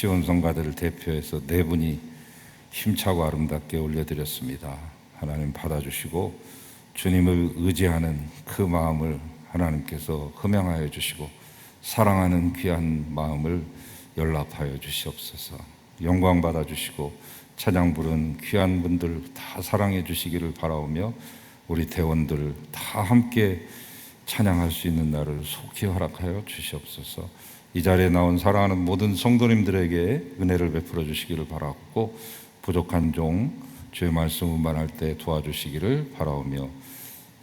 시온성가들을 대표해서 네 분이 힘차고 아름답게 올려드렸습니다. 하나님 받아주시고 주님을 의지하는 그 마음을 하나님께서 흠양하여 주시고 사랑하는 귀한 마음을 연락하여 주시옵소서. 영광 받아주시고 찬양 부른 귀한 분들 다 사랑해 주시기를 바라오며 우리 대원들 다 함께 찬양할 수 있는 날을 속히 허락하여 주시옵소서. 이 자리에 나온 사랑하는 모든 성도님들에게 은혜를 베풀어 주시기를 바라고 부족한 종 주의 말씀 운반할 때 도와주시기를 바라오며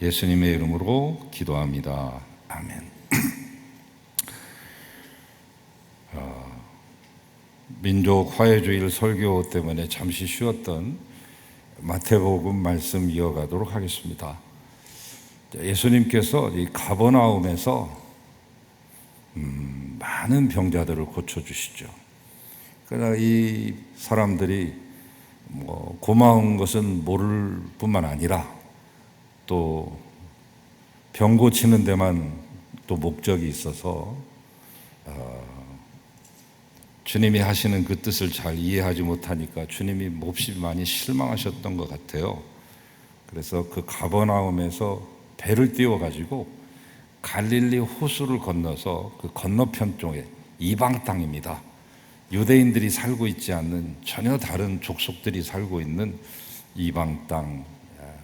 예수님의 이름으로 기도합니다. 아멘. 민족 화해주일 설교 때문에 잠시 쉬었던 마태복음 말씀 이어가도록 하겠습니다. 예수님께서 이 가버나움에서 많은 병자들을 고쳐주시죠. 그러나 이 사람들이 고마운 것은 모를 뿐만 아니라 또 병 고치는 데만 또 목적이 있어서 주님이 하시는 그 뜻을 잘 이해하지 못하니까 주님이 몹시 많이 실망하셨던 것 같아요. 그래서 그 가버나움에서 배를 띄워가지고 갈릴리 호수를 건너서 그 건너편 쪽에 이방 땅입니다. 유대인들이 살고 있지 않는 전혀 다른 족속들이 살고 있는 이방 땅,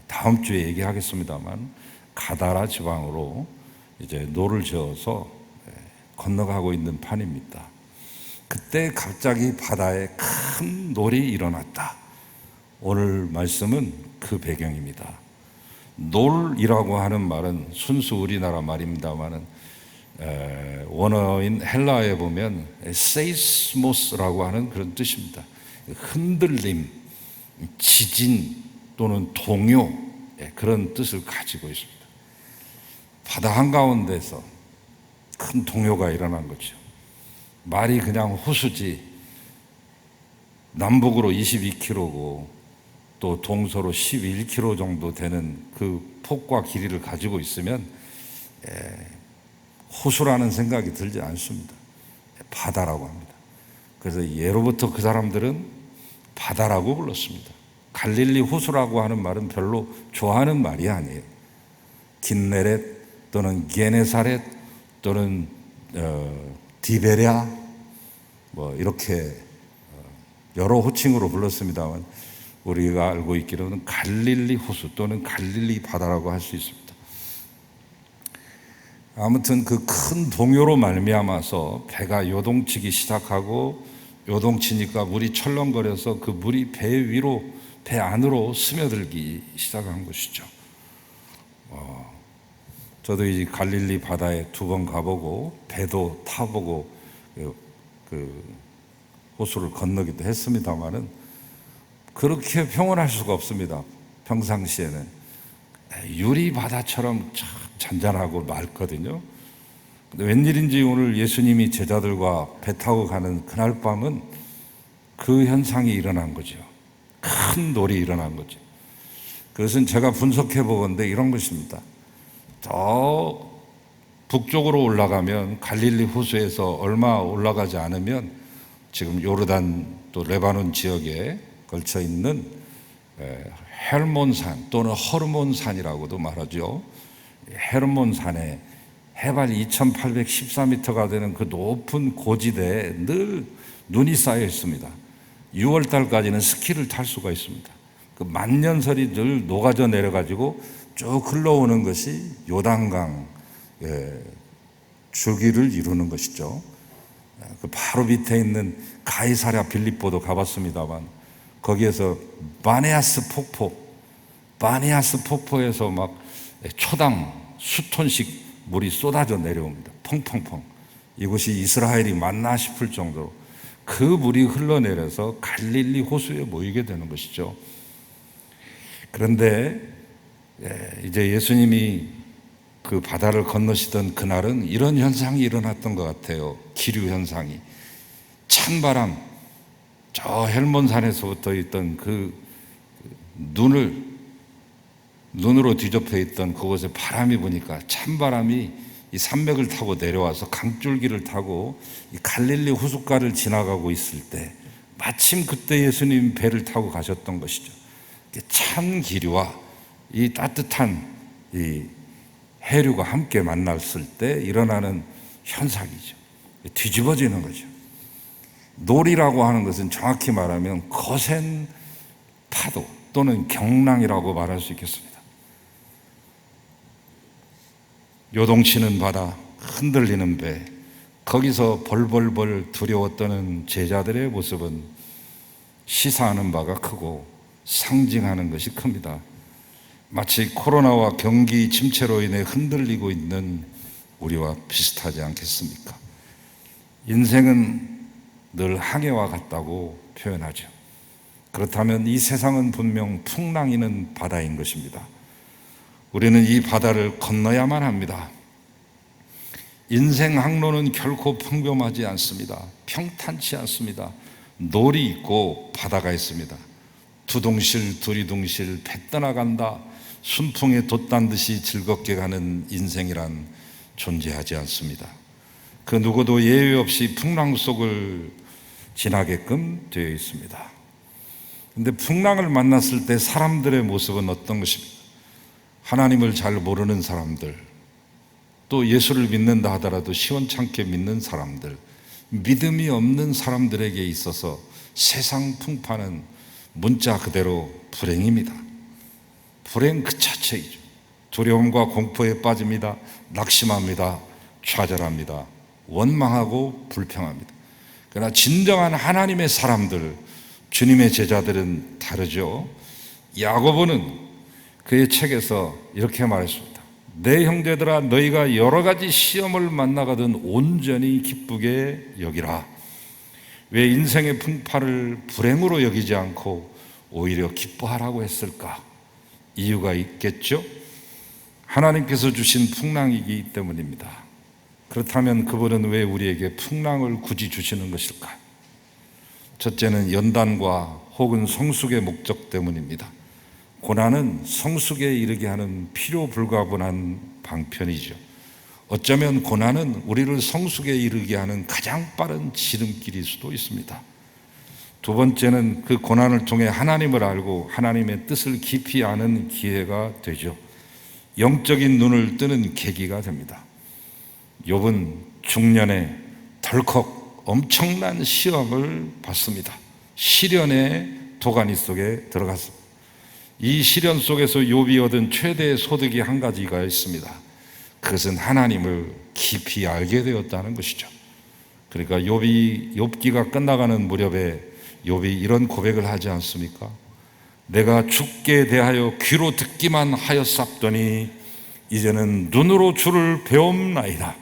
다음 주에 얘기하겠습니다만 가다라 지방으로 이제 노를 저어서 건너가고 있는 판입니다. 그때 갑자기 바다에 큰 놀이 일어났다. 오늘 말씀은 그 배경입니다. 놀이라고 하는 말은 순수 우리나라 말입니다만은 원어인 헬라어에 보면 세이스모스라고 하는 그런 뜻입니다. 흔들림, 지진 또는 동요, 그런 뜻을 가지고 있습니다. 바다 한가운데서 큰 동요가 일어난 거죠. 말이 그냥 호수지 남북으로 22km고 또 동서로 11km 정도 되는 그 폭과 길이를 가지고 있으면 호수라는 생각이 들지 않습니다. 바다라고 합니다. 그래서 예로부터 그 사람들은 바다라고 불렀습니다. 갈릴리 호수라고 하는 말은 별로 좋아하는 말이 아니에요. 긴네렛 또는 게네사렛 또는 디베랴 이렇게 여러 호칭으로 불렀습니다만 우리가 알고 있기로는 갈릴리 호수 또는 갈릴리 바다라고 할 수 있습니다. 아무튼 그 큰 동요로 말미암아서 배가 요동치기 시작하고 요동치니까 물이 철렁거려서 그 물이 배 안으로 스며들기 시작한 것이죠. 저도 이 갈릴리 바다에 2번 가보고 배도 타보고 그 호수를 건너기도 했습니다만은 그렇게 평온할 수가 없습니다. 평상시에는 유리 바다처럼 잔잔하고 맑거든요. 근데 웬일인지 오늘 예수님이 제자들과 배 타고 가는 그날 밤은 그 현상이 일어난 거죠. 큰 놀이 일어난 거죠. 그것은 제가 분석해 보건대 이런 것입니다. 더 북쪽으로 올라가면 갈릴리 호수에서 얼마 올라가지 않으면 지금 요르단 또 레바논 지역에 걸쳐 있는 헬몬산 또는 허르몬산이라고도 말하죠. 헤르몬산에 해발 2814m가 되는 그 높은 고지대에 늘 눈이 쌓여 있습니다. 6월 달까지는 스키를 탈 수가 있습니다. 그 만년설이 늘 녹아져 내려가지고 쭉 흘러오는 것이 요단강 줄기를 이루는 것이죠. 그 바로 밑에 있는 가이사랴 빌립보도 가봤습니다만 거기에서 바네아스 폭포에서 막 초당 수톤씩 물이 쏟아져 내려옵니다. 펑펑펑. 이곳이 이스라엘이 맞나 싶을 정도로 그 물이 흘러내려서 갈릴리 호수에 모이게 되는 것이죠. 그런데 이제 예수님이 그 바다를 건너시던 그날은 이런 현상이 일어났던 것 같아요. 기류 현상이. 찬바람, 저 헬몬산에서부터 있던 그 눈으로 뒤덮여 있던 그곳에 바람이 부니까 찬바람이 이 산맥을 타고 내려와서 강줄기를 타고 이 갈릴리 호숫가를 지나가고 있을 때 마침 그때 예수님 배를 타고 가셨던 것이죠. 찬 기류와 이 따뜻한 이 해류가 함께 만났을 때 일어나는 현상이죠. 뒤집어지는 거죠. 놀이라고 하는 것은 정확히 말하면 거센 파도 또는 경랑이라고 말할 수 있겠습니다. 요동치는 바다, 흔들리는 배, 거기서 벌벌벌 두려워 떠는 제자들의 모습은 시사하는 바가 크고 상징하는 것이 큽니다. 마치 코로나와 경기 침체로 인해 흔들리고 있는 우리와 비슷하지 않겠습니까? 인생은 늘 항해와 같다고 표현하죠. 그렇다면 이 세상은 분명 풍랑이는 바다인 것입니다. 우리는 이 바다를 건너야만 합니다. 인생 항로는 결코 평범하지 않습니다. 평탄치 않습니다. 놀이 있고 바다가 있습니다. 두둥실 두리둥실 배 떠나간다, 순풍에 돛단 듯이 즐겁게 가는 인생이란 존재하지 않습니다. 그 누구도 예외 없이 풍랑 속을 지나게끔 되어 있습니다. 그런데 풍랑을 만났을 때 사람들의 모습은 어떤 것입니까? 하나님을 잘 모르는 사람들, 또 예수를 믿는다 하더라도 시원찮게 믿는 사람들, 믿음이 없는 사람들에게 있어서 세상 풍파는 문자 그대로 불행입니다. 불행 그 자체이죠. 두려움과 공포에 빠집니다. 낙심합니다. 좌절합니다. 원망하고 불평합니다. 그러나 진정한 하나님의 사람들, 주님의 제자들은 다르죠. 야고보는 그의 책에서 이렇게 말했습니다. 내 형제들아, 너희가 여러 가지 시험을 만나거든 온전히 기쁘게 여기라. 왜 인생의 풍파를 불행으로 여기지 않고 오히려 기뻐하라고 했을까? 이유가 있겠죠? 하나님께서 주신 풍랑이기 때문입니다. 그렇다면 그분은 왜 우리에게 풍랑을 굳이 주시는 것일까? 첫째는 연단과 혹은 성숙의 목적 때문입니다. 고난은 성숙에 이르게 하는 필요 불가분한 방편이죠. 어쩌면 고난은 우리를 성숙에 이르게 하는 가장 빠른 지름길일 수도 있습니다. 두 번째는 그 고난을 통해 하나님을 알고 하나님의 뜻을 깊이 아는 기회가 되죠. 영적인 눈을 뜨는 계기가 됩니다. 욥은 중년에 덜컥 엄청난 시험을 받습니다. 시련의 도가니 속에 들어갔습니다. 이 시련 속에서 욥이 얻은 최대의 소득이 한 가지가 있습니다. 그것은 하나님을 깊이 알게 되었다는 것이죠. 그러니까 욥기가 끝나가는 무렵에 욥이 이런 고백을 하지 않습니까? 내가 주께 대하여 귀로 듣기만 하였사더니 이제는 눈으로 주를 배움나이다.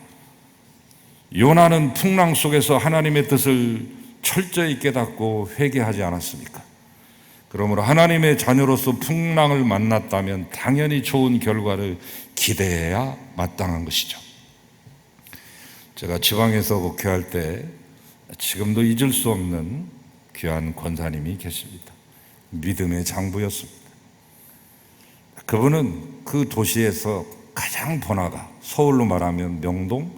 요나는 풍랑 속에서 하나님의 뜻을 철저히 깨닫고 회개하지 않았습니까? 그러므로 하나님의 자녀로서 풍랑을 만났다면 당연히 좋은 결과를 기대해야 마땅한 것이죠. 제가 지방에서 목회할 때 지금도 잊을 수 없는 귀한 권사님이 계십니다. 믿음의 장부였습니다. 그분은 그 도시에서 가장 번화가, 서울로 말하면 명동,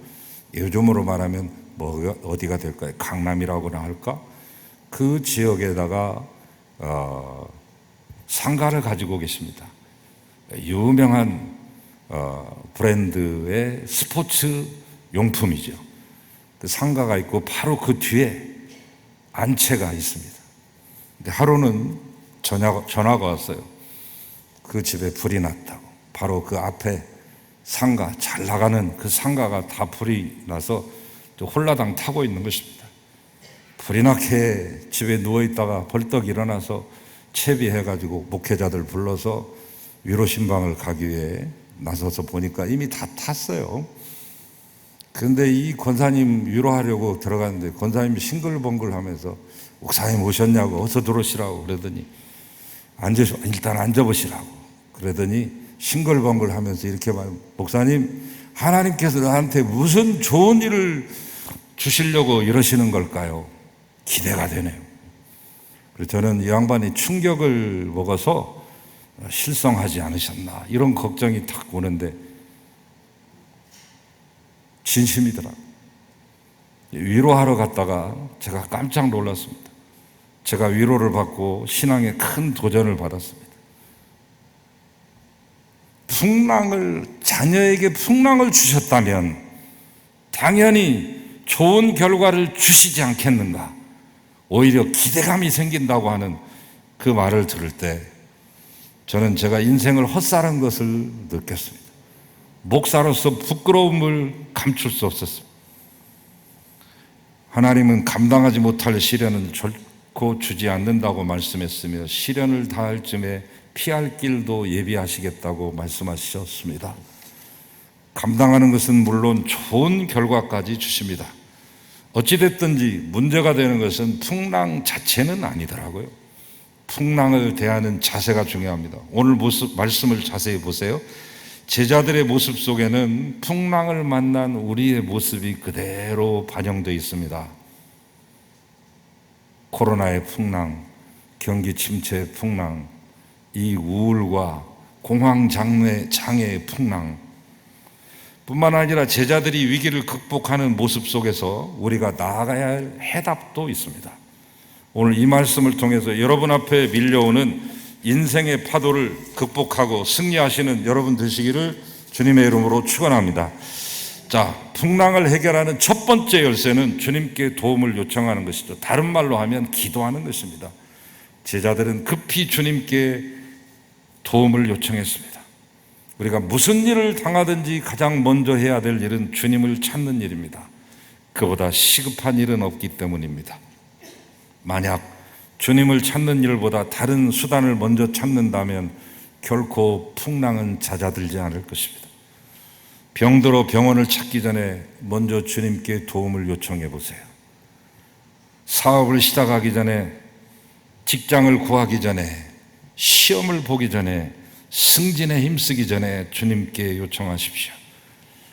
요즘으로 말하면 어디가 될까요? 강남이라고나 할까? 그 지역에다가 상가를 가지고 계십니다. 유명한 브랜드의 스포츠 용품이죠. 그 상가가 있고 바로 그 뒤에 안채가 있습니다. 근데 하루는 전화가 왔어요. 그 집에 불이 났다고. 바로 그 앞에 상가, 잘 나가는 그 상가가 다 불이 나서 홀라당 타고 있는 것입니다. 불이 나게 집에 누워있다가 벌떡 일어나서 채비해가지고 목회자들 불러서 위로신방을 가기 위해 나서서 보니까 이미 다 탔어요. 그런데 이 권사님 위로하려고 들어갔는데 권사님이 싱글벙글 하면서 목사님 오셨냐고 어서 들어오시라고 그러더니 일단 앉아보시라고 그러더니 싱글벙글 하면서 이렇게 말해요. 목사님, 하나님께서 나한테 무슨 좋은 일을 주시려고 이러시는 걸까요? 기대가 되네요. 그래서 저는 이 양반이 충격을 먹어서 실성하지 않으셨나 이런 걱정이 탁 오는데 진심이더라고요. 위로하러 갔다가 제가 깜짝 놀랐습니다. 제가 위로를 받고 신앙에 큰 도전을 받았습니다. 자녀에게 풍랑을 주셨다면 당연히 좋은 결과를 주시지 않겠는가? 오히려 기대감이 생긴다고 하는 그 말을 들을 때 저는 제가 인생을 헛살은 것을 느꼈습니다. 목사로서 부끄러움을 감출 수 없었습니다. 하나님은 감당하지 못할 시련은 결코 주지 않는다고 말씀했으며 시련을 당할 쯤에 피할 길도 예비하시겠다고 말씀하셨습니다. 감당하는 것은 물론 좋은 결과까지 주십니다. 어찌됐든지 문제가 되는 것은 풍랑 자체는 아니더라고요. 풍랑을 대하는 자세가 중요합니다. 오늘 말씀을 자세히 보세요. 제자들의 모습 속에는 풍랑을 만난 우리의 모습이 그대로 반영되어 있습니다. 코로나의 풍랑, 경기 침체의 풍랑, 이 우울과 공황 장애의 풍랑 뿐만 아니라 제자들이 위기를 극복하는 모습 속에서 우리가 나아가야 할 해답도 있습니다. 오늘 이 말씀을 통해서 여러분 앞에 밀려오는 인생의 파도를 극복하고 승리하시는 여러분 되시기를 주님의 이름으로 축원합니다. 자, 풍랑을 해결하는 첫 번째 열쇠는 주님께 도움을 요청하는 것이죠. 다른 말로 하면 기도하는 것입니다. 제자들은 급히 주님께 도움을 요청했습니다. 우리가 무슨 일을 당하든지 가장 먼저 해야 될 일은 주님을 찾는 일입니다. 그보다 시급한 일은 없기 때문입니다. 만약 주님을 찾는 일보다 다른 수단을 먼저 찾는다면 결코 풍랑은 잦아들지 않을 것입니다. 병들어 병원을 찾기 전에 먼저 주님께 도움을 요청해 보세요. 사업을 시작하기 전에, 직장을 구하기 전에, 시험을 보기 전에, 승진에 힘쓰기 전에 주님께 요청하십시오.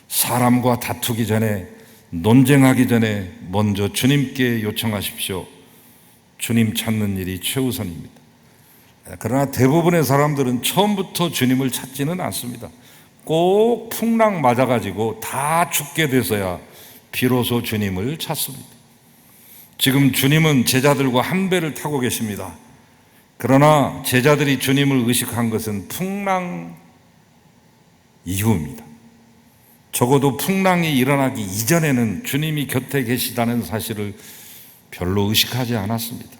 사람과 다투기 전에, 논쟁하기 전에 먼저 주님께 요청하십시오. 주님 찾는 일이 최우선입니다. 그러나 대부분의 사람들은 처음부터 주님을 찾지는 않습니다. 꼭 풍랑 맞아가지고 다 죽게 돼서야 비로소 주님을 찾습니다. 지금 주님은 제자들과 한 배를 타고 계십니다. 그러나 제자들이 주님을 의식한 것은 풍랑 이후입니다. 적어도 풍랑이 일어나기 이전에는 주님이 곁에 계시다는 사실을 별로 의식하지 않았습니다.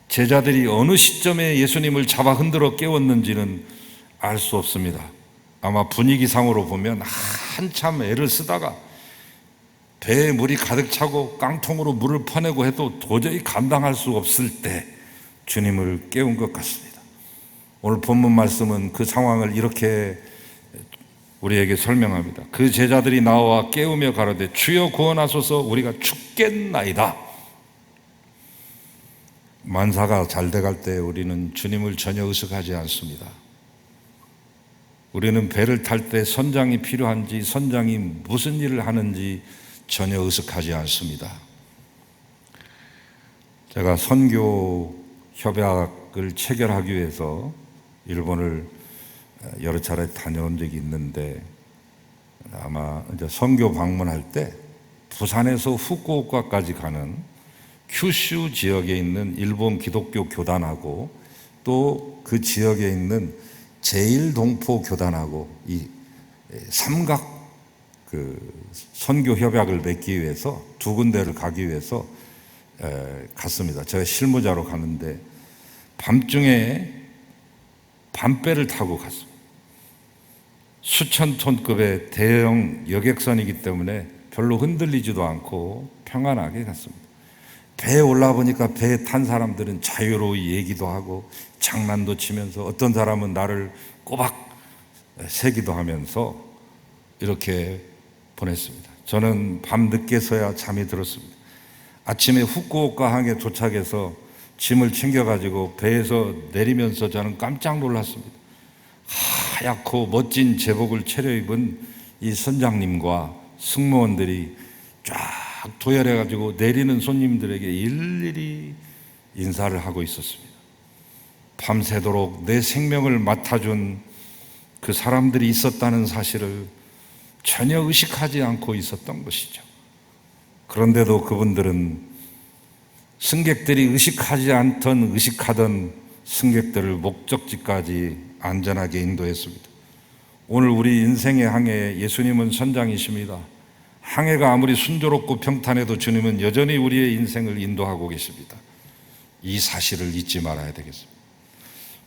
제자들이 어느 시점에 예수님을 잡아 흔들어 깨웠는지는 알 수 없습니다. 아마 분위기상으로 보면 한참 애를 쓰다가 배에 물이 가득 차고 깡통으로 물을 퍼내고 해도 도저히 감당할 수 없을 때 주님을 깨운 것 같습니다. 오늘 본문 말씀은 그 상황을 이렇게 우리에게 설명합니다. 그 제자들이 나와 깨우며 가로되 주여 구원하소서 우리가 죽겠나이다. 만사가 잘 돼갈 때 우리는 주님을 전혀 의식하지 않습니다. 우리는 배를 탈 때 선장이 필요한지, 선장이 무슨 일을 하는지 전혀 의식하지 않습니다. 제가 선교 협약을 체결하기 위해서 일본을 여러 차례 다녀온 적이 있는데, 아마 이제 선교 방문할 때 부산에서 후쿠오카까지 가는 큐슈 지역에 있는 일본 기독교 교단하고 또 그 지역에 있는 제일동포 교단하고 이 삼각 선교 협약을 맺기 위해서 두 군데를 가기 위해서 갔습니다. 제가 실무자로 가는데 밤중에 밤배를 타고 갔습니다. 수천 톤급의 대형 여객선이기 때문에 별로 흔들리지도 않고 평안하게 갔습니다. 배에 올라보니까 배에 탄 사람들은 자유로이 얘기도 하고 장난도 치면서 어떤 사람은 나를 꼬박 세기도 하면서 이렇게 보냈습니다. 저는 밤 늦게서야 잠이 들었습니다. 아침에 후쿠오카 항에 도착해서 짐을 챙겨가지고 배에서 내리면서 저는 깜짝 놀랐습니다. 하얗고 멋진 제복을 차려입은 이 선장님과 승무원들이 쫙 도열해가지고 내리는 손님들에게 일일이 인사를 하고 있었습니다. 밤새도록 내 생명을 맡아준 그 사람들이 있었다는 사실을 전혀 의식하지 않고 있었던 것이죠. 그런데도 그분들은 승객들이 의식하지 않던 의식하던 승객들을 목적지까지 안전하게 인도했습니다. 오늘 우리 인생의 항해에 예수님은 선장이십니다. 항해가 아무리 순조롭고 평탄해도 주님은 여전히 우리의 인생을 인도하고 계십니다. 이 사실을 잊지 말아야 되겠습니다.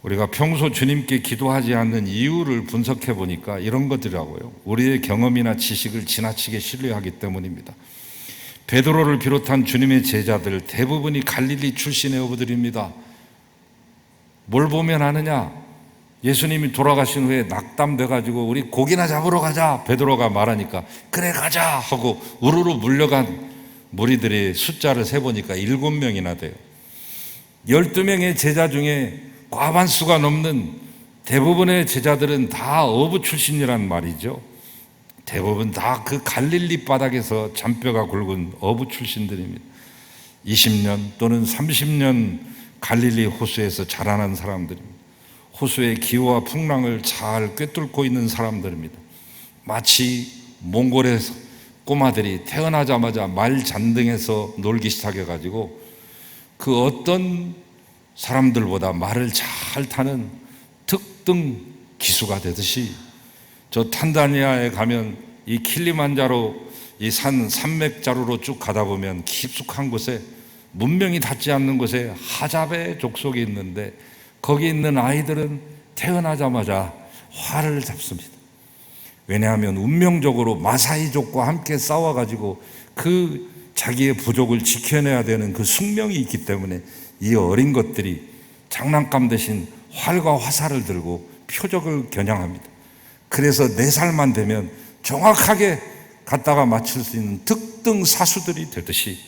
우리가 평소 주님께 기도하지 않는 이유를 분석해 보니까 이런 것들이라고요. 우리의 경험이나 지식을 지나치게 신뢰하기 때문입니다. 베드로를 비롯한 주님의 제자들 대부분이 갈릴리 출신의 어부들입니다. 뭘 보면 아느냐? 예수님이 돌아가신 후에 낙담돼가지고 우리 고기나 잡으러 가자 베드로가 말하니까 그래 가자 하고 우르르 물려간 무리들의 숫자를 세보니까 7명이나 돼요. 12명의 제자 중에 과반수가 넘는 대부분의 제자들은 다 어부 출신이란 말이죠. 대부분 다 그 갈릴리 바닥에서 잔뼈가 굵은 어부 출신들입니다. 20년 또는 30년 갈릴리 호수에서 자라난 사람들입니다. 호수의 기후와 풍랑을 잘 꿰뚫고 있는 사람들입니다. 마치 몽골의 꼬마들이 태어나자마자 말 잔등에서 놀기 시작해가지고 그 어떤 사람들보다 말을 잘 타는 특등 기수가 되듯이 저 탄자니아에 가면 이 킬리만자로 이 산맥자루로 쭉 가다 보면 깊숙한 곳에 문명이 닿지 않는 곳에 하잡의 족속이 있는데 거기 있는 아이들은 태어나자마자 활을 잡습니다. 왜냐하면 운명적으로 마사이족과 함께 싸워가지고 그 자기의 부족을 지켜내야 되는 그 숙명이 있기 때문에 이 어린 것들이 장난감 대신 활과 화살을 들고 표적을 겨냥합니다. 그래서 4살만 되면 정확하게 갖다가 맞출 수 있는 특등 사수들이 되듯이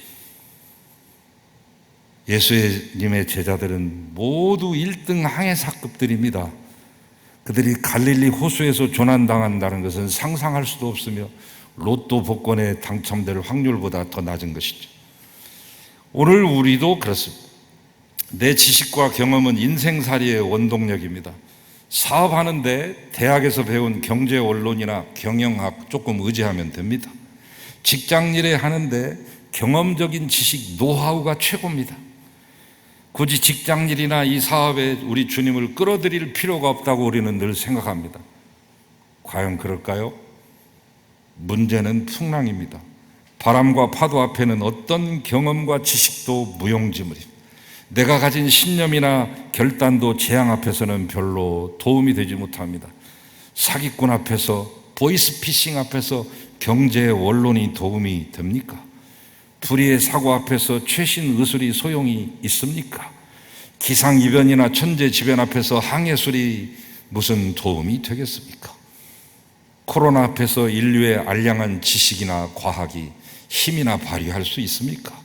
예수님의 제자들은 모두 1등 항해사급들입니다. 그들이 갈릴리 호수에서 조난당한다는 것은 상상할 수도 없으며 로또 복권에 당첨될 확률보다 더 낮은 것이죠. 오늘 우리도 그렇습니다. 내 지식과 경험은 인생살이의 원동력입니다. 사업하는데 대학에서 배운 경제 원론이나 경영학 조금 의지하면 됩니다. 직장일에 하는데 경험적인 지식, 노하우가 최고입니다. 굳이 직장일이나 이 사업에 우리 주님을 끌어들일 필요가 없다고 우리는 늘 생각합니다. 과연 그럴까요? 문제는 풍랑입니다. 바람과 파도 앞에는 어떤 경험과 지식도 무용지물입니다. 내가 가진 신념이나 결단도 재앙 앞에서는 별로 도움이 되지 못합니다. 사기꾼 앞에서, 보이스피싱 앞에서 경제의 원론이 도움이 됩니까? 불의의 사고 앞에서 최신 의술이 소용이 있습니까? 기상이변이나 천재지변 앞에서 항해술이 무슨 도움이 되겠습니까? 코로나 앞에서 인류의 알량한 지식이나 과학이 힘이나 발휘할 수 있습니까?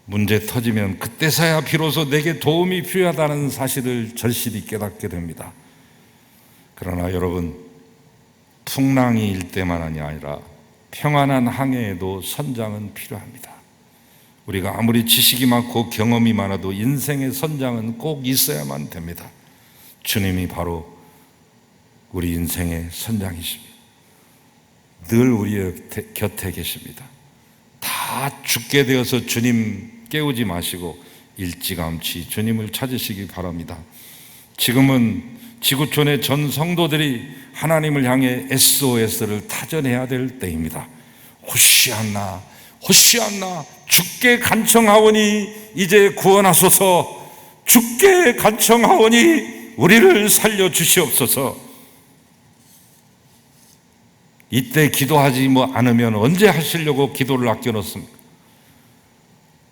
문제 터지면 그때서야 비로소 내게 도움이 필요하다는 사실을 절실히 깨닫게 됩니다. 그러나 여러분, 풍랑이 일 때만이 아니라 평안한 항해에도 선장은 필요합니다. 우리가 아무리 지식이 많고 경험이 많아도 인생의 선장은 꼭 있어야만 됩니다. 주님이 바로 우리 인생의 선장이십니다. 늘 우리의 곁에 계십니다. 다 죽게 되어서 주님 깨우지 마시고 일찌감치 주님을 찾으시기 바랍니다. 지금은 지구촌의 전 성도들이 하나님을 향해 SOS를 타전해야 될 때입니다. 호시안나 호시안나, 주께 간청하오니 이제 구원하소서. 주께 간청하오니 우리를 살려주시옵소서. 이때 기도하지 않으면 언제 하시려고 기도를 아껴놓습니까?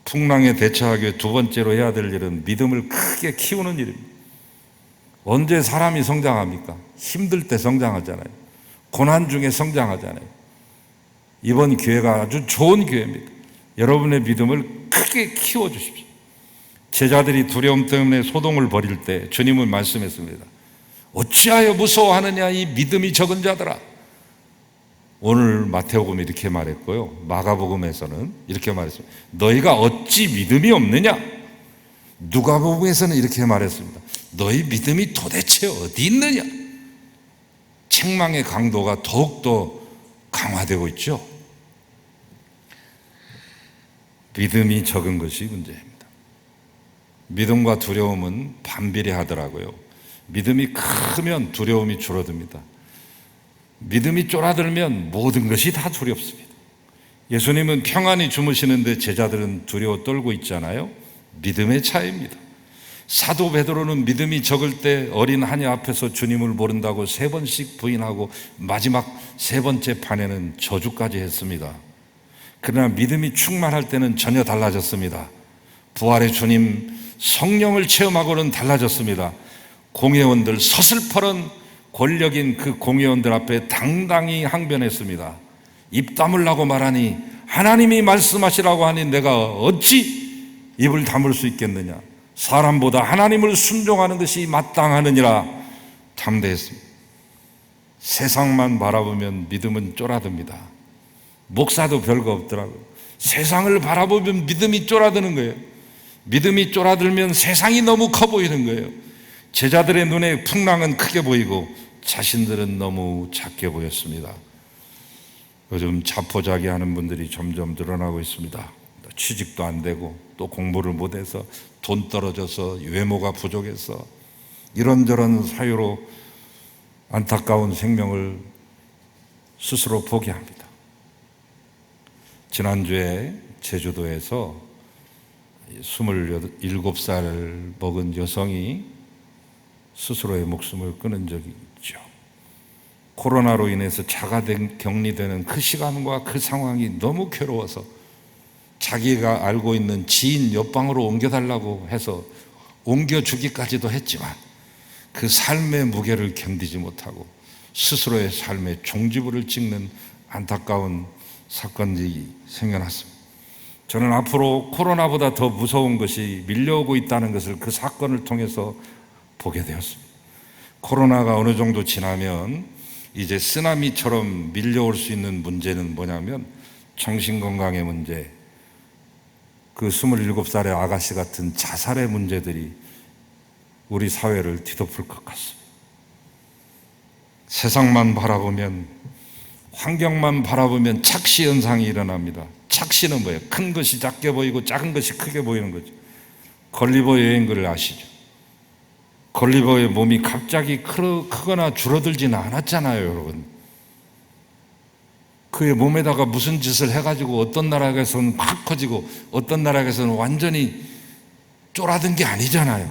풍랑에 대처하기 위해 두 번째로 해야 될 일은 믿음을 크게 키우는 일입니다. 언제 사람이 성장합니까? 힘들 때 성장하잖아요. 고난 중에 성장하잖아요. 이번 기회가 아주 좋은 기회입니다. 여러분의 믿음을 크게 키워주십시오. 제자들이 두려움 때문에 소동을 벌일 때 주님은 말씀했습니다. 어찌하여 무서워하느냐 이 믿음이 적은 자들아. 오늘 마태복음에 이렇게 말했고요, 마가복음에서는 이렇게 말했습니다. 너희가 어찌 믿음이 없느냐. 누가복음에서는 이렇게 말했습니다. 너희 믿음이 도대체 어디 있느냐. 책망의 강도가 더욱더 강화되고 있죠. 믿음이 적은 것이 문제입니다. 믿음과 두려움은 반비례하더라고요. 믿음이 크면 두려움이 줄어듭니다. 믿음이 쫄아들면 모든 것이 다 두렵습니다. 예수님은 평안히 주무시는데 제자들은 두려워 떨고 있잖아요. 믿음의 차이입니다. 사도 베드로는 믿음이 적을 때 어린 하녀 앞에서 주님을 모른다고 3번씩 부인하고 마지막 3번째 판에는 저주까지 했습니다. 그러나 믿음이 충만할 때는 전혀 달라졌습니다. 부활의 주님 성령을 체험하고는 달라졌습니다. 공회원들, 서슬퍼런 권력인 그 공회원들 앞에 당당히 항변했습니다. 입 다물라고 말하니 하나님이 말씀하시라고 하니 내가 어찌 입을 다물 수 있겠느냐. 사람보다 하나님을 순종하는 것이 마땅하느니라 담대했습니다. 세상만 바라보면 믿음은 쫄아듭니다. 목사도 별거 없더라고요. 세상을 바라보면 믿음이 쫄아드는 거예요. 믿음이 쫄아들면 세상이 너무 커 보이는 거예요. 제자들의 눈에 풍랑은 크게 보이고 자신들은 너무 작게 보였습니다. 요즘 자포자기하는 분들이 점점 늘어나고 있습니다. 취직도 안 되고 또 공부를 못해서 돈 떨어져서 외모가 부족해서 이런저런 사유로 안타까운 생명을 스스로 포기합니다. 지난주에 제주도에서 27살 먹은 여성이 스스로의 목숨을 끊은 적이 있죠. 코로나로 인해서 자가격리되는 그 시간과 그 상황이 너무 괴로워서 자기가 알고 있는 지인 옆방으로 옮겨달라고 해서 옮겨주기까지도 했지만 그 삶의 무게를 견디지 못하고 스스로의 삶의 종지부를 찍는 안타까운 사건이 생겨났습니다. 저는 앞으로 코로나보다 더 무서운 것이 밀려오고 있다는 것을 그 사건을 통해서 보게 되었습니다. 코로나가 어느 정도 지나면 이제 쓰나미처럼 밀려올 수 있는 문제는 뭐냐면 정신건강의 문제, 그 27살의 아가씨 같은 자살의 문제들이 우리 사회를 뒤덮을 것 같습니다. 세상만 바라보면, 환경만 바라보면 착시 현상이 일어납니다. 착시는 뭐예요? 큰 것이 작게 보이고 작은 것이 크게 보이는 거죠. 걸리버 여행글을 아시죠? 걸리버의 몸이 갑자기 크거나 줄어들지는 않았잖아요, 여러분. 그의 몸에다가 무슨 짓을 해가지고 어떤 나라에서는 확 커지고 어떤 나라에서는 완전히 쫄아든 게 아니잖아요.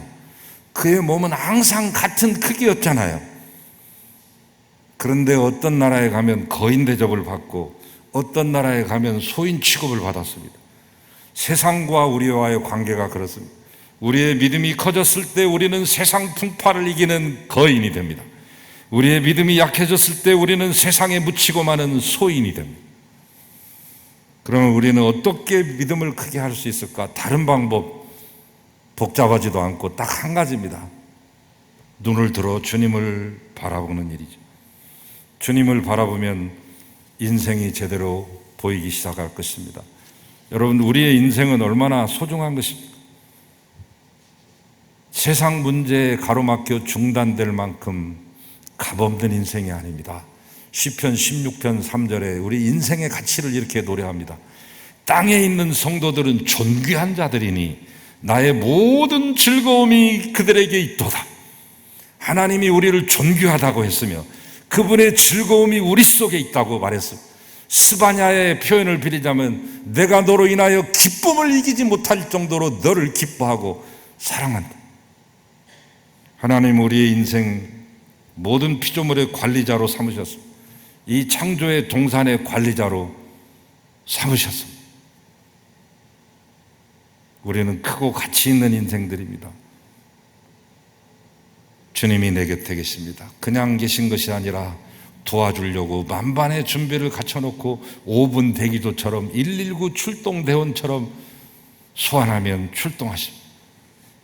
그의 몸은 항상 같은 크기였잖아요. 그런데 어떤 나라에 가면 거인 대접을 받고 어떤 나라에 가면 소인 취급을 받았습니다. 세상과 우리와의 관계가 그렇습니다. 우리의 믿음이 커졌을 때 우리는 세상 풍파를 이기는 거인이 됩니다. 우리의 믿음이 약해졌을 때 우리는 세상에 묻히고 마는 소인이 됩니다. 그러면 우리는 어떻게 믿음을 크게 할 수 있을까? 다른 방법 복잡하지도 않고 딱 한 가지입니다. 눈을 들어 주님을 바라보는 일이죠. 주님을 바라보면 인생이 제대로 보이기 시작할 것입니다. 여러분, 우리의 인생은 얼마나 소중한 것입니까? 세상 문제에 가로막혀 중단될 만큼 값없는 인생이 아닙니다. 시편 16편 3절에 우리 인생의 가치를 이렇게 노래합니다. 땅에 있는 성도들은 존귀한 자들이니 나의 모든 즐거움이 그들에게 있도다. 하나님이 우리를 존귀하다고 했으며 그분의 즐거움이 우리 속에 있다고 말했습니다. 스바냐의 표현을 빌리자면 내가 너로 인하여 기쁨을 이기지 못할 정도로 너를 기뻐하고 사랑한다. 하나님 우리의 인생 모든 피조물의 관리자로 삼으셨습니다. 이 창조의 동산의 관리자로 삼으셨습니다. 우리는 크고 가치 있는 인생들입니다. 주님이 내 곁에 계십니다. 그냥 계신 것이 아니라 도와주려고 만반의 준비를 갖춰놓고 5분 대기조처럼 119 출동대원처럼 소환하면 출동하십니다.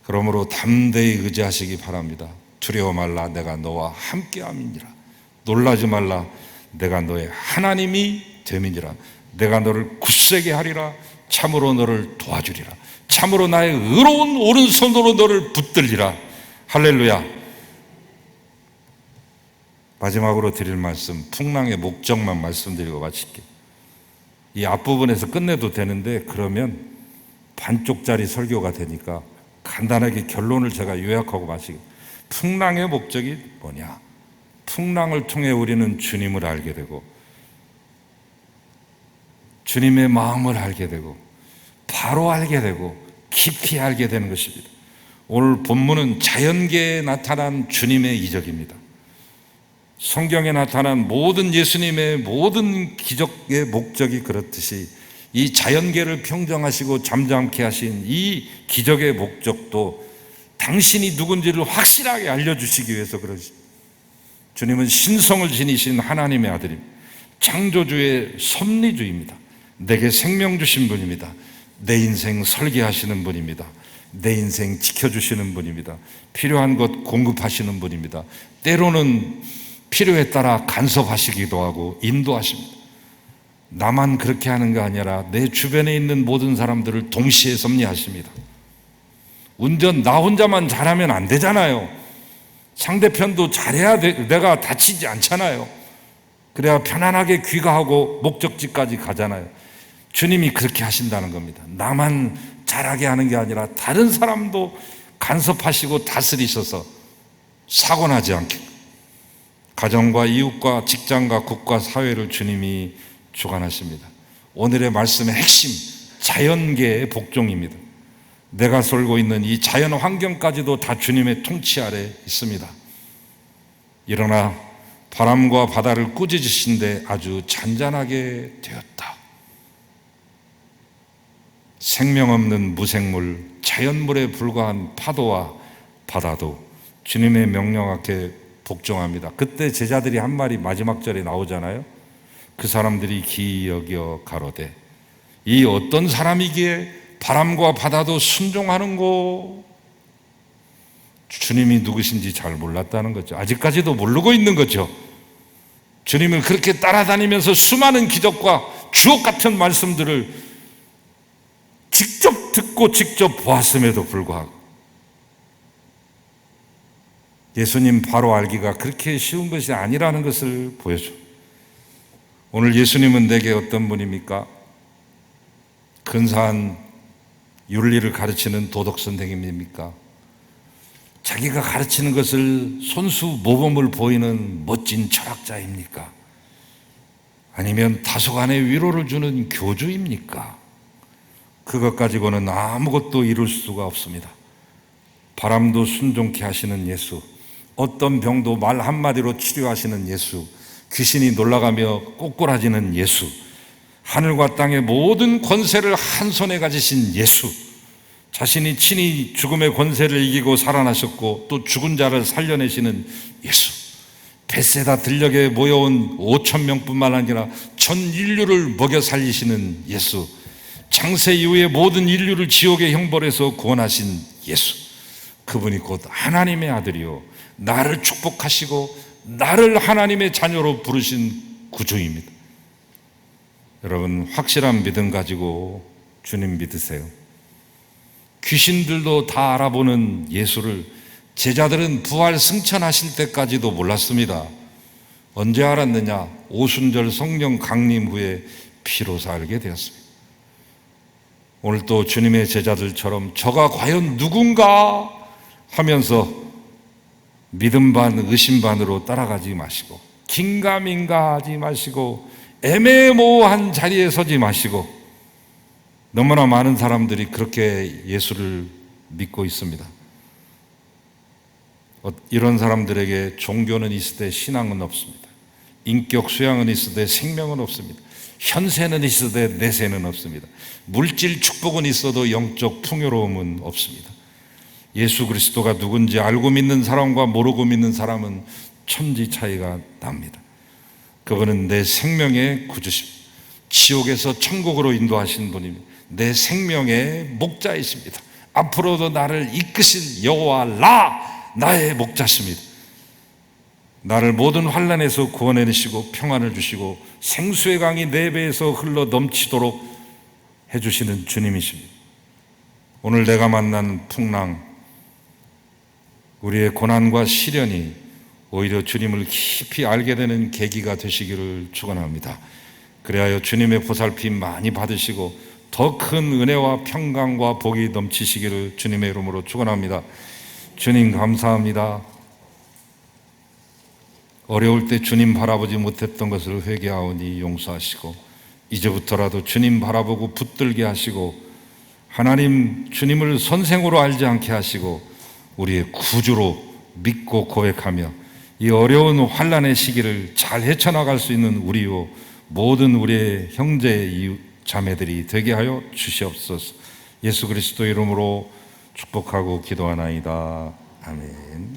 그러므로 담대히 의지하시기 바랍니다. 두려워 말라, 내가 너와 함께함이니라. 놀라지 말라, 내가 너의 하나님이 됨이니라. 내가 너를 굳세게 하리라. 참으로 너를 도와주리라. 참으로 나의 의로운 오른손으로 너를 붙들리라. 할렐루야. 마지막으로 드릴 말씀, 풍랑의 목적만 말씀드리고 마칠게요. 이 앞부분에서 끝내도 되는데 그러면 반쪽짜리 설교가 되니까 간단하게 결론을 제가 요약하고 마치게. 풍랑의 목적이 뭐냐? 풍랑을 통해 우리는 주님을 알게 되고 주님의 마음을 알게 되고 바로 알게 되고 깊이 알게 되는 것입니다. 오늘 본문은 자연계에 나타난 주님의 이적입니다. 성경에 나타난 모든 예수님의 모든 기적의 목적이 그렇듯이 이 자연계를 평정하시고 잠잠케 하신 이 기적의 목적도 당신이 누군지를 확실하게 알려주시기 위해서 그러십니다. 주님은 신성을 지니신 하나님의 아들입니다. 창조주의 섭리주입니다. 내게 생명 주신 분입니다. 내 인생 설계하시는 분입니다. 내 인생 지켜주시는 분입니다. 필요한 것 공급하시는 분입니다. 때로는 필요에 따라 간섭하시기도 하고 인도하십니다. 나만 그렇게 하는 게 아니라 내 주변에 있는 모든 사람들을 동시에 섭리하십니다. 운전 나 혼자만 잘하면 안 되잖아요. 상대편도 잘해야 내가 다치지 않잖아요. 그래야 편안하게 귀가하고 목적지까지 가잖아요. 주님이 그렇게 하신다는 겁니다. 나만 잘하게 하는 게 아니라 다른 사람도 간섭하시고 다스리셔서 사고 나지 않게 가정과 이웃과 직장과 국가 사회를 주님이 주관하십니다. 오늘의 말씀의 핵심, 자연계의 복종입니다. 내가 살고 있는 이 자연 환경까지도 다 주님의 통치 아래 있습니다. 일어나 바람과 바다를 꾸짖으신데 아주 잔잔하게 되었다. 생명 없는 무생물, 자연물에 불과한 파도와 바다도 주님의 명령 앞에 복종합니다. 그때 제자들이 한 말이 마지막 절에 나오잖아요. 그 사람들이 기이 여겨 가로되 이 어떤 사람이기에 바람과 바다도 순종하는고. 주님이 누구신지 잘 몰랐다는 거죠. 아직까지도 모르고 있는 거죠. 주님을 그렇게 따라다니면서 수많은 기적과 주옥 같은 말씀들을 직접 듣고 직접 보았음에도 불구하고 예수님 바로 알기가 그렇게 쉬운 것이 아니라는 것을 보여줘. 오늘 예수님은 내게 어떤 분입니까? 근사한 윤리를 가르치는 도덕 선생님입니까? 자기가 가르치는 것을 손수 모범을 보이는 멋진 철학자입니까? 아니면 다소간의 위로를 주는 교주입니까? 그것 가지고는 아무것도 이룰 수가 없습니다. 바람도 순종케 하시는 예수, 어떤 병도 말 한마디로 치료하시는 예수, 귀신이 놀라가며 꼬꾸라지는 예수, 하늘과 땅의 모든 권세를 한 손에 가지신 예수, 자신이 친히 죽음의 권세를 이기고 살아나셨고 또 죽은 자를 살려내시는 예수, 벳세다 들녘에 모여온 5천 명뿐만 아니라 전 인류를 먹여 살리시는 예수, 창세 이후에 모든 인류를 지옥의 형벌에서 구원하신 예수, 그분이 곧 하나님의 아들이요 나를 축복하시고 나를 하나님의 자녀로 부르신 구주입니다. 여러분, 확실한 믿음 가지고 주님 믿으세요. 귀신들도 다 알아보는 예수를 제자들은 부활 승천하실 때까지도 몰랐습니다. 언제 알았느냐? 오순절 성령 강림 후에 비로소 알게 되었습니다. 오늘 또 주님의 제자들처럼 저가 과연 누군가 하면서 믿음 반 의심 반으로 따라가지 마시고 긴가민가 하지 마시고 애매모호한 자리에 서지 마시고, 너무나 많은 사람들이 그렇게 예수를 믿고 있습니다. 이런 사람들에게 종교는 있으되 신앙은 없습니다. 인격 수양은 있으되 생명은 없습니다. 현세는 있으되 내세는 없습니다. 물질 축복은 있어도 영적 풍요로움은 없습니다. 예수 그리스도가 누군지 알고 믿는 사람과 모르고 믿는 사람은 천지 차이가 납니다. 그분은 내 생명의 구주십니다. 지옥에서 천국으로 인도하신 분입니다. 내 생명의 목자이십니다. 앞으로도 나를 이끄실 여호와 라, 나의 목자십니다. 나를 모든 환난에서 구원해내시고 평안을 주시고 생수의 강이 내 배에서 흘러 넘치도록 해주시는 주님이십니다. 오늘 내가 만난 풍랑, 우리의 고난과 시련이 오히려 주님을 깊이 알게 되는 계기가 되시기를 축원합니다. 그리하여 주님의 보살핌 많이 받으시고 더 큰 은혜와 평강과 복이 넘치시기를 주님의 이름으로 축원합니다. 주님 감사합니다. 어려울 때 주님 바라보지 못했던 것을 회개하오니 용서하시고 이제부터라도 주님 바라보고 붙들게 하시고 하나님 주님을 선생으로 알지 않게 하시고 우리의 구주로 믿고 고백하며 이 어려운 환난의 시기를 잘 헤쳐나갈 수 있는 우리요 모든 우리의 형제 이웃 자매들이 되게 하여 주시옵소서. 예수 그리스도 이름으로 축복하고 기도하나이다. 아멘.